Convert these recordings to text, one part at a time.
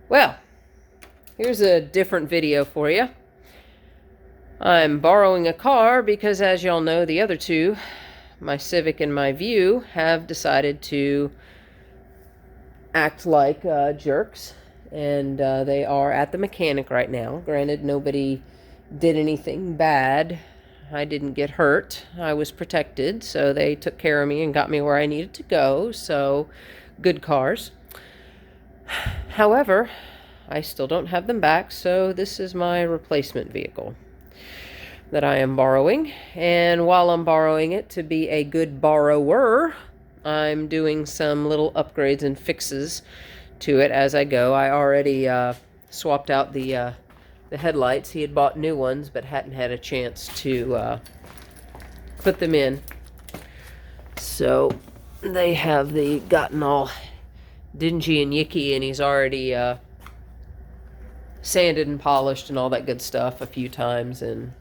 Well, here's a different video for you. I'm borrowing a car because, as y'all know, the other two, my Civic and my View, have decided to act like jerks. And they are at the mechanic right now. Granted, nobody did anything bad. I didn't get hurt. I was protected, so they took care of me and got me where I needed to go. So, good cars. However, I still don't have them back, so this is my replacement vehicle that I am borrowing. And while I'm borrowing it to be a good borrower, I'm doing some little upgrades and fixes to it as I go. I already swapped out the headlights. He had bought new ones, but hadn't had a chance to put them in. So they have gotten all dingy and yicky, and he's already sanded and polished and all that good stuff a few times, and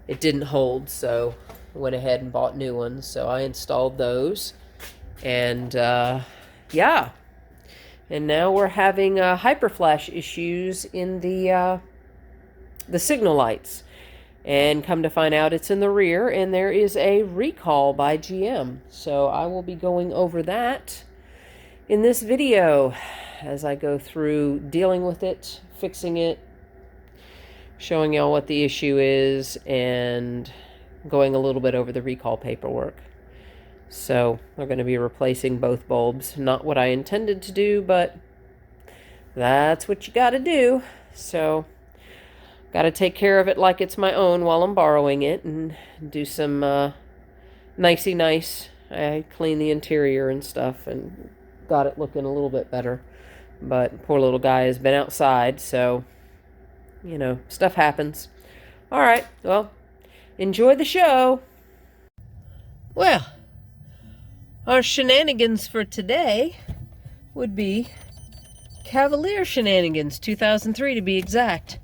it didn't hold, so I went ahead and bought new ones. So I installed those, and yeah. And now we're having hyperflash issues in the signal lights. And come to find out, it's in the rear, and there is a recall by GM. So I will be going over that in this video as I go through dealing with it, fixing it, showing y'all what the issue is, and going a little bit over the recall paperwork. So we're going to be replacing both bulbs. Not what I intended to do, but that's what you got to do. So got to take care of it like it's my own while I'm borrowing it, and do some nicey nice. I cleaned the interior and stuff and got it looking a little bit better. But poor little guy has been outside, so, you know, stuff happens. All right, well, enjoy the show. Well, our shenanigans for today would be Cavalier shenanigans, 2003 to be exact.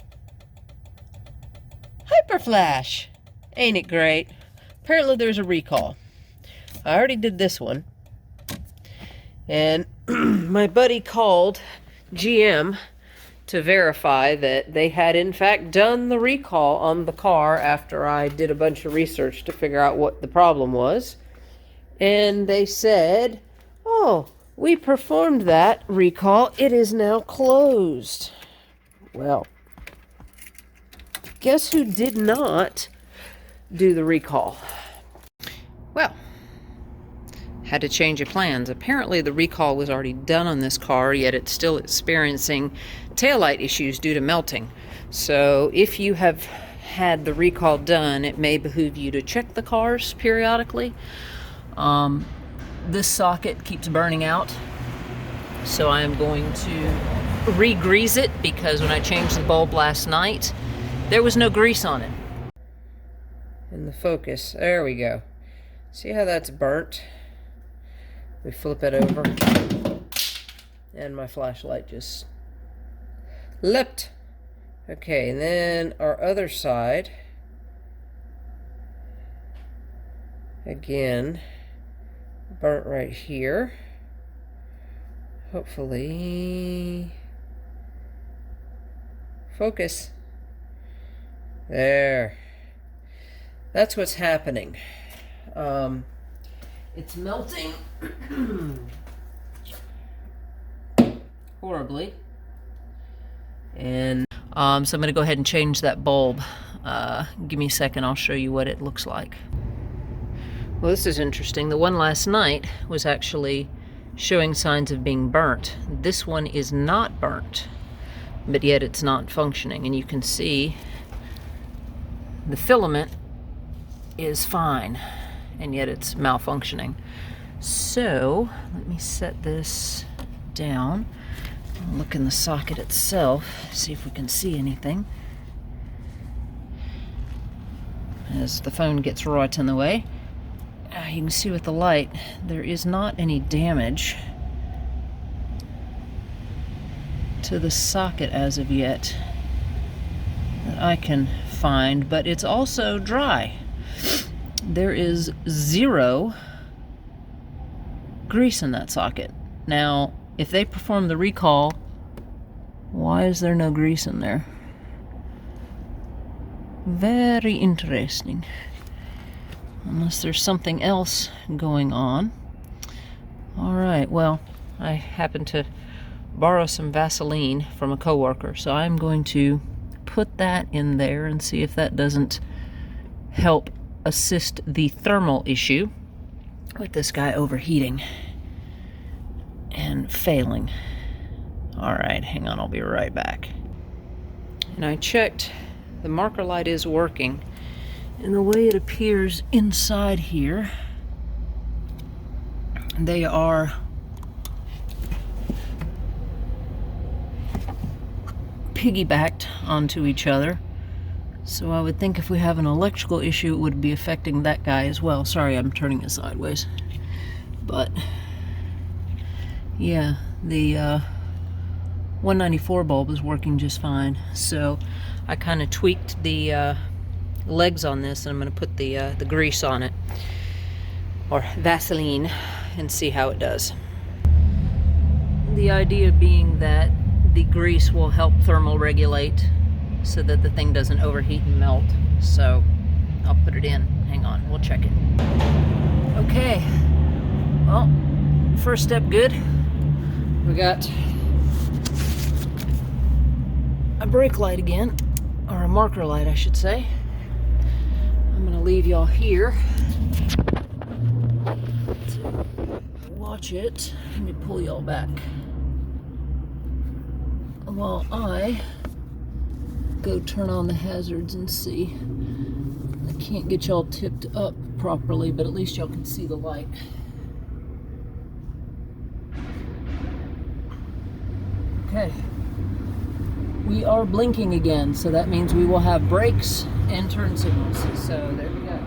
Hyperflash. Ain't it great? Apparently there's a recall. I already did this one. And my buddy called GM to verify that they had in fact done the recall on the car after I did a bunch of research to figure out what the problem was. And they said, oh, we performed that recall. It is now closed. Well, guess who did not do the recall? Well, had to change of plans. Apparently the recall was already done on this car, yet it's still experiencing taillight issues due to melting. So if you have had the recall done, it may behoove you to check the cars periodically. This socket keeps burning out, so I am going to re-grease it, because when I changed the bulb last night, there was no grease on it. And the focus, there we go. See how that's burnt? We flip it over, and my flashlight just leapt. Okay, and then our other side, again, burnt right here. Hopefully, focus. There. That's what's happening. It's melting horribly. And so I'm going to go ahead and change that bulb. Give me a second, I'll show you what it looks like. Well, this is interesting. The one last night was actually showing signs of being burnt. This one is not burnt, but yet it's not functioning. And you can see the filament is fine, and yet it's malfunctioning. So let me set this down, look in the socket itself, see if we can see anything. As the phone gets right in the way, you can see with the light there is not any damage to the socket as of yet that I can find, but it's also dry. There is zero grease in that socket. Now, if they perform the recall Why is there no grease in there? Very interesting. Unless there's something else going on. Alright, well, I happened to borrow some Vaseline from a coworker, so I'm going to put that in there and see if that doesn't help assist the thermal issue with this guy overheating and failing. Alright, hang on, I'll be right back. And I checked, the marker light is working, and the way it appears inside here, they are piggybacked onto each other. So I would think if we have an electrical issue, it would be affecting that guy as well. Sorry, I'm turning it sideways. But yeah, the 194 bulb is working just fine. So I kind of tweaked the legs on this, and I'm going to put the grease on it, or Vaseline, and see how it does. The idea being that the grease will help thermal regulate so that the thing doesn't overheat and melt. So I'll put it in. Hang on, we'll check it. Okay, well, first step good. We got a brake light again, or a marker light I should say. I'm gonna leave y'all here to watch it. Let me pull y'all back while I go turn on the hazards and see. I can't get y'all tipped up properly, but at least y'all can see the light. Okay. We are blinking again, so that means we will have brakes and turn signals. So there we go.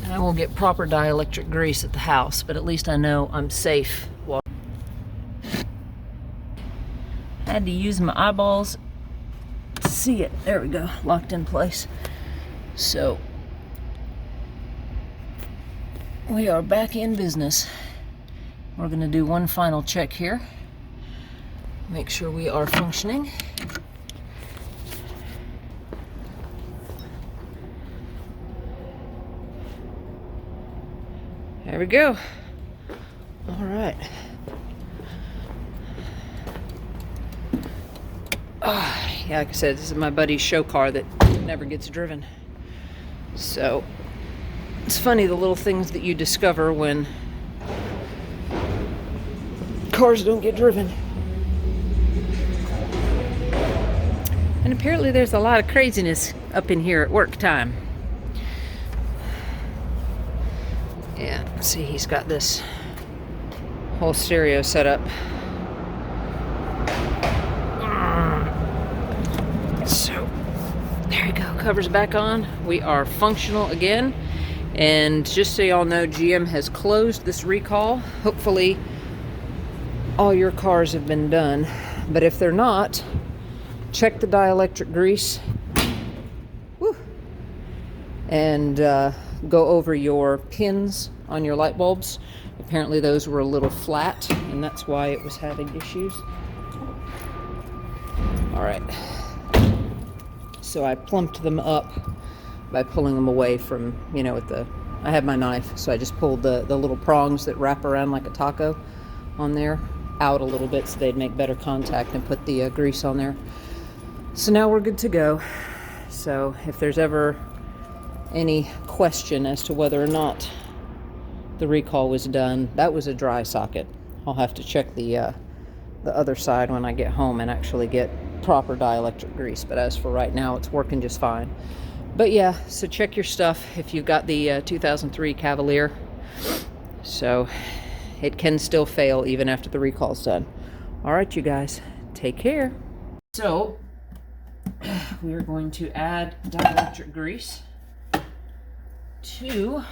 And I won't get proper dielectric grease at the house, but at least I know I'm safe. Had to use my eyeballs to see it. There we go, locked in place. So we are back in business. We're going to do one final check here. Make sure we are functioning. There we go. All right. Yeah, like I said, this is my buddy's show car that never gets driven. So it's funny the little things that you discover when cars don't get driven. And apparently there's a lot of craziness up in here at work time. Yeah, see, he's got this whole stereo set up. So there you go, covers back on. We are functional again. And just so y'all know, GM has closed this recall. Hopefully all your cars have been done, but if they're not, check the dielectric grease. Woo. And go over your pins on your light bulbs. Apparently those were a little flat, and that's why it was having issues. All right, so I plumped them up by pulling them away from, you know, with the, I have my knife, so I just pulled the little prongs that wrap around like a taco on there out a little bit so they'd make better contact, and put the grease on there. So now we're good to go. So if there's ever any question as to whether or not the recall was done, that was a dry socket. I'll have to check the other side when I get home and actually get proper dielectric grease, but as for right now, it's working just fine. But yeah, so check your stuff if you've got the 2003 Cavalier. So it can still fail even after the recall's done. All right, you guys, take care. So we are going to add dielectric grease to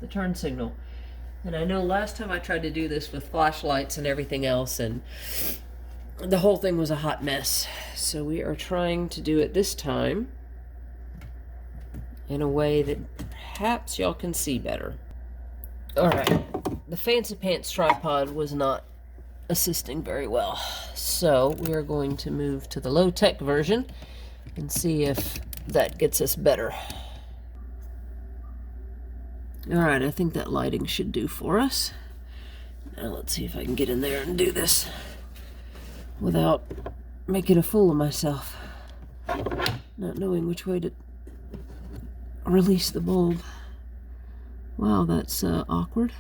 the turn signal. And I know last time I tried to do this with flashlights and everything else, and the whole thing was a hot mess. So we are trying to do it this time in a way that perhaps y'all can see better. All right, the Fancy Pants tripod was not assisting very well. So we are going to move to the low-tech version and see if that gets us better. Alright, I think that lighting should do for us. Now let's see if I can get in there and do this without making a fool of myself. Not knowing which way to release the bulb. Wow, that's awkward.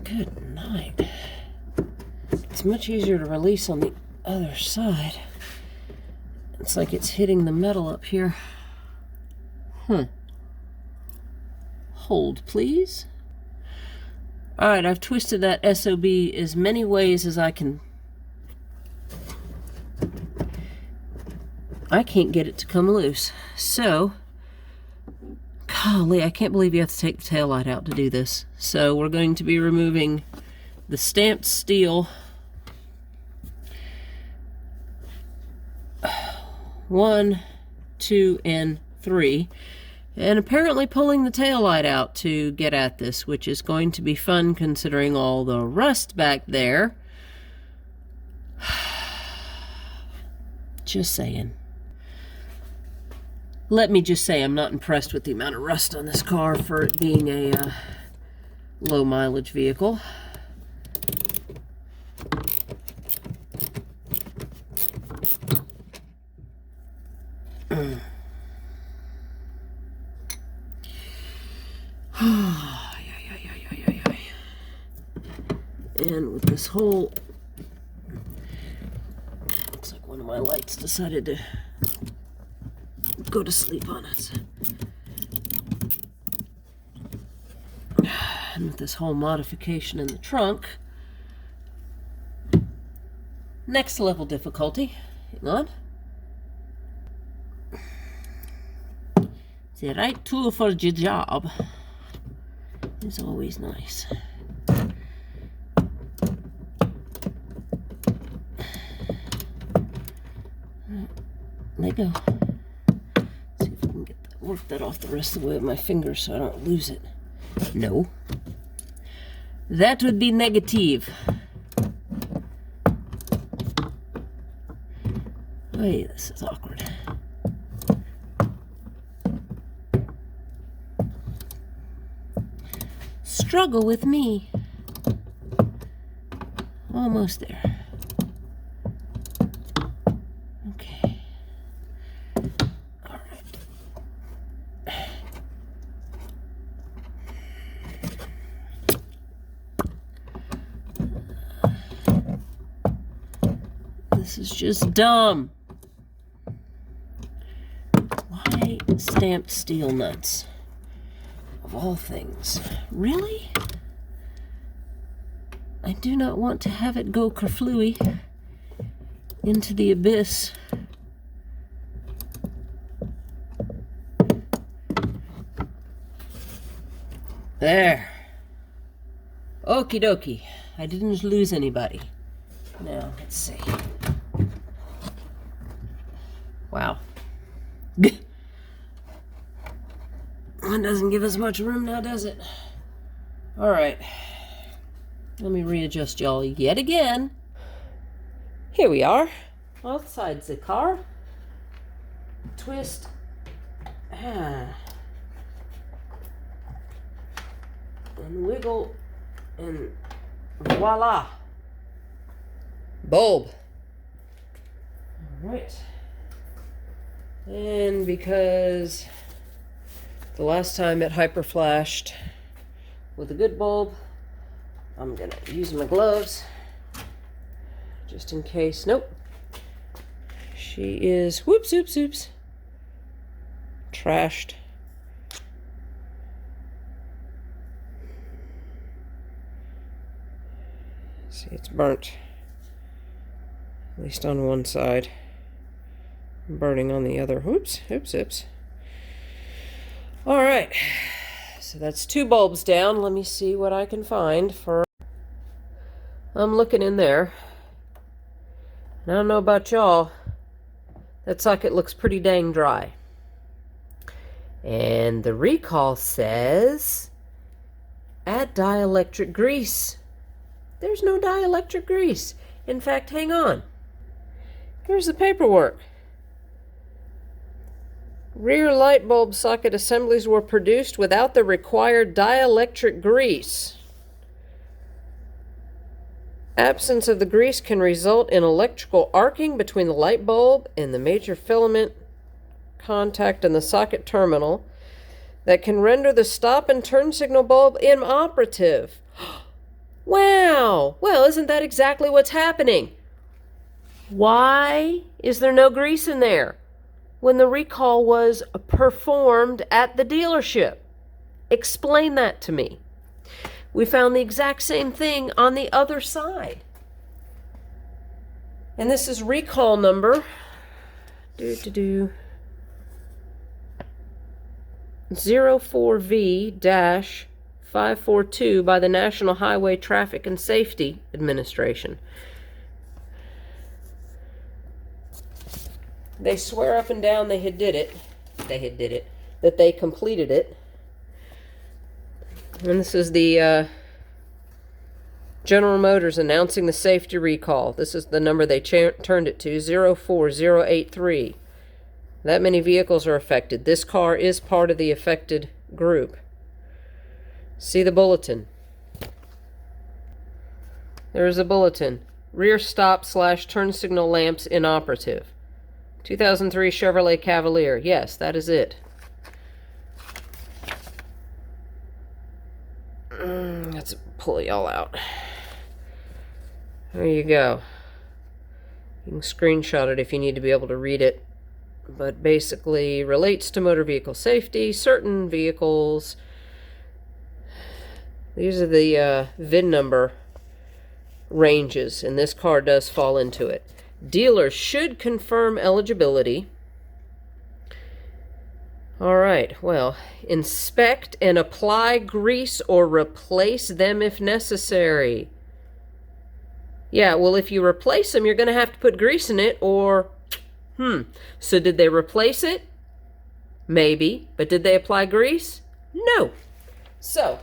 Good night. It's much easier to release on the other side. It's like it's hitting the metal up here. Hold, please. Alright, I've twisted that SOB as many ways as I can. I can't get it to come loose. So, golly, I can't believe you have to take the taillight out to do this. So we're going to be removing the stamped steel 1, 2, and 3, and apparently pulling the taillight out to get at this, which is going to be fun considering all the rust back there. Just saying. Let me just say I'm not impressed with the amount of rust on this car for it being a low mileage vehicle. And with this whole, looks like one of my lights decided to go to sleep on us. And with this whole modification in the trunk, next level difficulty. Hang on. The right tool for the job is always nice. Let go. See if I can work that off the rest of the way with my fingers so I don't lose it. No. That would be negative. Wait, this is awkward. Struggle with me. Almost there. Okay. All right. This is just dumb. Why stamped steel nuts? Of all things. Really? I do not want to have it go kerflooey into the abyss. There. Okie dokie. I didn't lose anybody. Now, let's see. Wow. That doesn't give us much room now, does it? Alright. Let me readjust y'all yet again. Here we are. Outside the car. Twist. And wiggle. And voila. Bulb. Alright. And because the last time it hyper flashed with a good bulb, I'm gonna use my gloves just in case. Nope. She is whoops, oops, oops. Trashed. See, it's burnt. At least on one side. Burning on the other. Whoops, oops, oops. Alright. So that's 2 bulbs down. Let me see what I can find for... I'm looking in there. And I don't know about y'all. That socket looks pretty dang dry. And the recall says, add dielectric grease. There's no dielectric grease. In fact, hang on. Here's the paperwork. Rear light bulb socket assemblies were produced without the required dielectric grease. Absence of the grease can result in electrical arcing between the light bulb and the major filament contact in the socket terminal that can render the stop and turn signal bulb inoperative. Wow! Well, isn't that exactly what's happening? Why is there no grease in there when the recall was performed at the dealership? Explain that to me. We found the exact same thing on the other side. And this is recall number 04V-542 by the National Highway Traffic and Safety Administration. They swear up and down that they completed it. And this is the General Motors announcing the safety recall. This is the number they turned it to, 04083. That many vehicles are affected. This car is part of the affected group. See the bulletin. There is a bulletin. Rear stop/turn signal lamps inoperative. 2003 Chevrolet Cavalier. Yes, that is it. Let's pull y'all out. There you go. You can screenshot it if you need to be able to read it. But basically relates to motor vehicle safety, certain vehicles. These are the VIN number ranges, and this car does fall into it. Dealers should confirm eligibility. All right, well, inspect and apply grease or replace them if necessary. Yeah, well, if you replace them, you're going to have to put grease in it, or, So did they replace it? Maybe. But did they apply grease? No. So,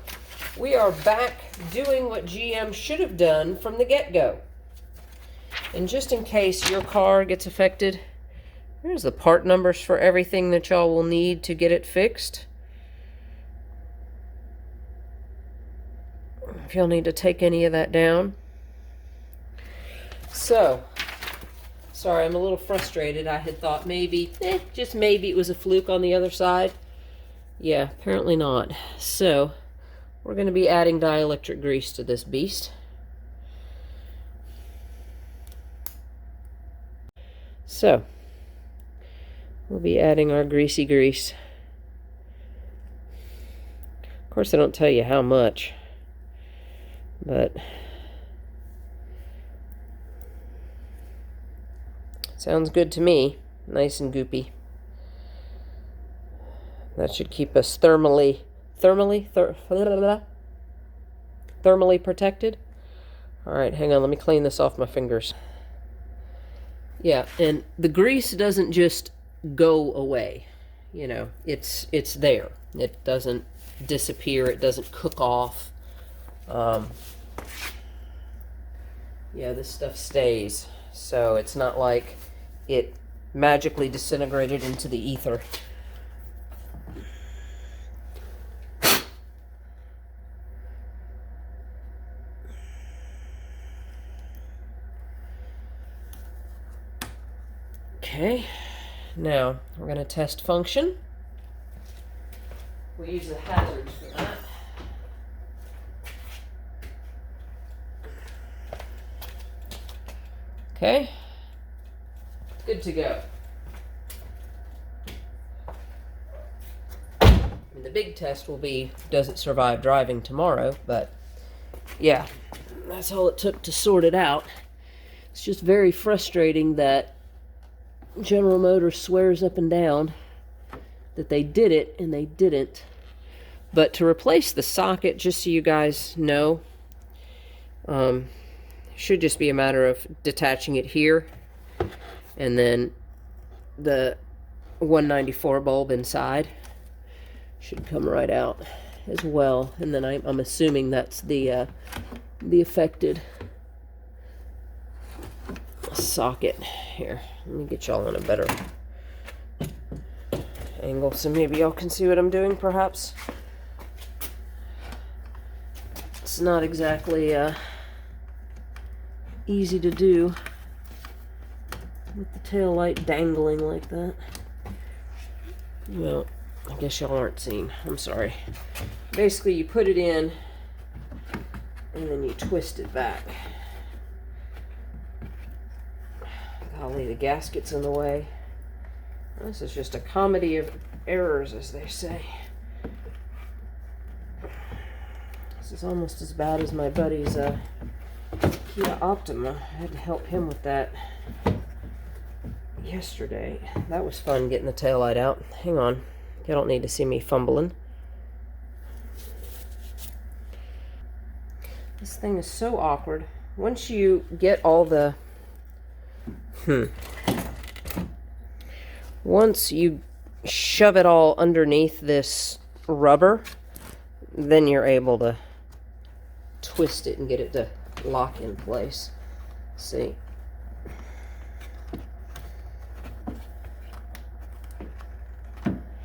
we are back doing what GM should have done from the get-go. And just in case your car gets affected, here's the part numbers for everything that y'all will need to get it fixed. If y'all need to take any of that down. So, sorry, I'm a little frustrated. I had thought maybe, just maybe it was a fluke on the other side. Yeah, apparently not. So, we're going to be adding dielectric grease to this beast. So, we'll be adding our greasy grease. Of course, I don't tell you how much, but sounds good to me. Nice and goopy. That should keep us thermally protected. All right, hang on. Let me clean this off my fingers. Yeah, and the grease doesn't just go away. You know, it's there. It doesn't disappear. It doesn't cook off. Yeah, this stuff stays. So it's not like it magically disintegrated into the ether. Okay, now we're going to test function. We use the hazards for that. Okay, good to go. And the big test will be, does it survive driving tomorrow? But yeah, that's all it took to sort it out. It's just very frustrating that General Motors swears up and down that they did it and they didn't. But to replace the socket, just so you guys know, should just be a matter of detaching it here and then the 194 bulb inside. should come right out as well. And then I'm assuming that's the affected socket. Here, let me get y'all in a better angle so maybe y'all can see what I'm doing, perhaps. It's not exactly easy to do with the tail light dangling like that. Well, I guess y'all aren't seeing. I'm sorry. Basically, you put it in and then you twist it back. Golly, the gasket's in the way. This is just a comedy of errors, as they say. This is almost as bad as my buddy's Kia Optima. I had to help him with that yesterday. That was fun getting the taillight out. Hang on. You don't need to see me fumbling. This thing is so awkward. Once you get all the... Once you shove it all underneath this rubber, then you're able to twist it and get it to lock in place. See?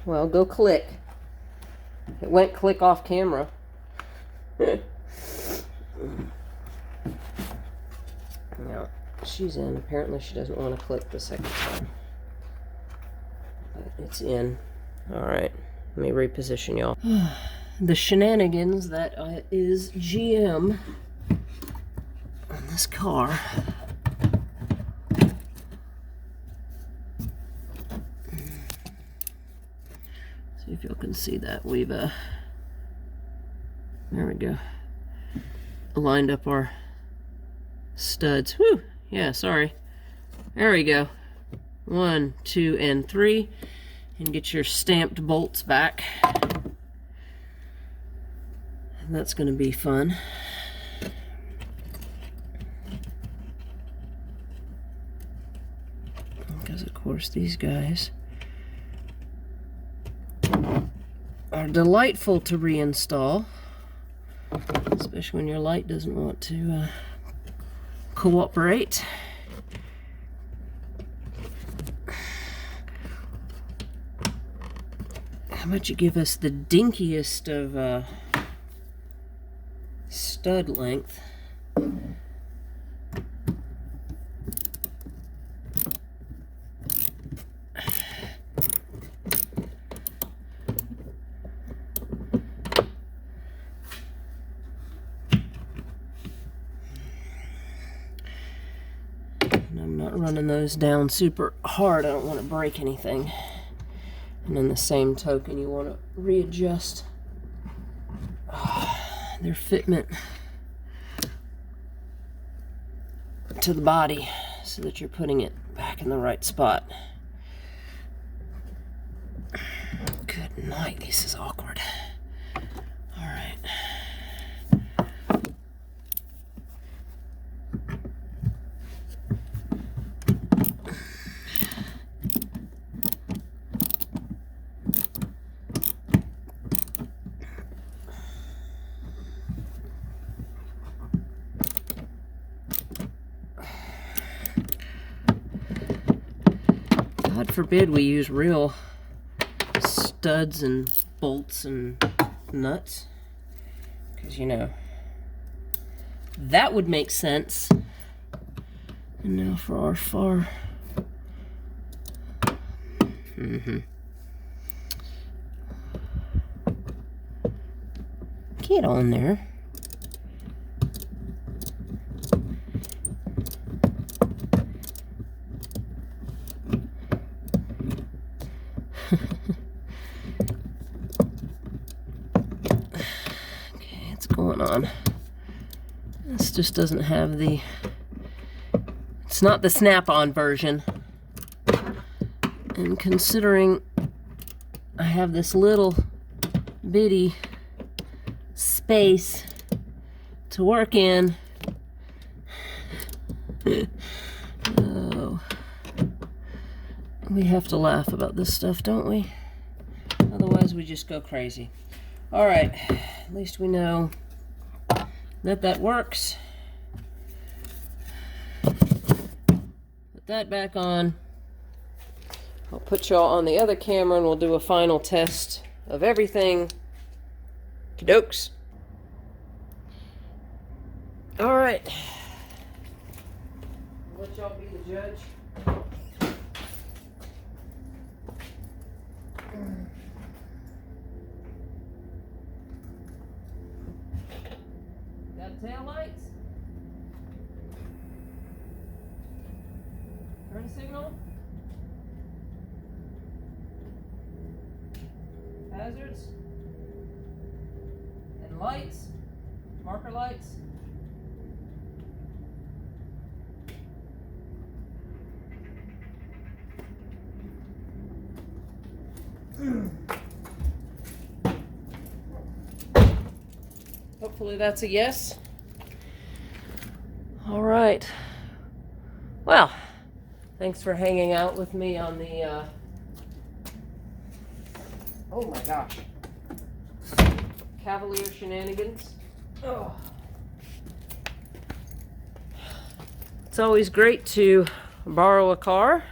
Well, go click. It went click off camera. Now, she's in. Apparently she doesn't want to click the second time. But it's in. Alright. Let me reposition y'all. The shenanigans that is GM on this car. See if y'all can see that. We've there we go. Lined up our studs. Whew. Yeah, sorry. There we go. 1, 2, and 3. And get your stamped bolts back. And that's going to be fun. Because, of course, these guys are delightful to reinstall. Especially when your light doesn't want to cooperate. How about you give us the dinkiest of stud length? And I'm not running those down super hard. I don't want to break anything. And in the same token, you want to readjust their fitment to the body so that you're putting it back in the right spot. Good night. This is awkward. All right. God forbid we use real studs and bolts and nuts, because you know that would make sense. And now for our far get on there. Okay, it's going on. This just doesn't have the... It's not the snap-on version. And considering I have this little bitty space to work in, oh, we have to laugh about this stuff, don't we? Otherwise sometimes we just go crazy. All right, at least we know that that works. Put that back on. I'll put y'all on the other camera and we'll do a final test of everything. Dokes. All right. Let y'all be the judge. Got tail lights? Turn signal? Hazards? And lights? Marker lights? Hopefully that's a yes. All right. Well, thanks for hanging out with me on the, oh my gosh, Cavalier shenanigans. Oh. It's always great to borrow a car,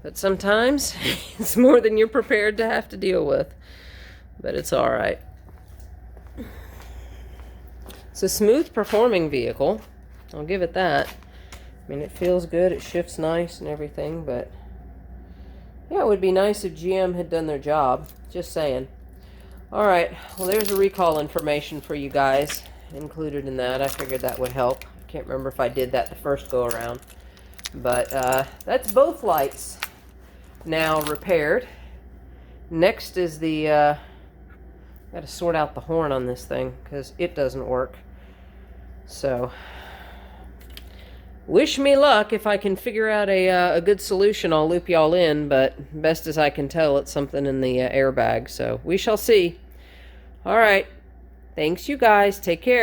but sometimes it's more than you're prepared to have to deal with. But it's all right. It's a smooth performing vehicle. I'll give it that. I mean, it feels good. It shifts nice and everything, but yeah, it would be nice if GM had done their job. Just saying. All right. Well, there's a recall information for you guys included in that. I figured that would help. I can't remember if I did that the first go around, but that's both lights now repaired. Next is the got to sort out the horn on this thing because it doesn't work. So wish me luck. If I can figure out a good solution, I'll loop y'all in, but best as I can tell, it's something in the airbag, so we shall see. All right, thanks you guys, take care.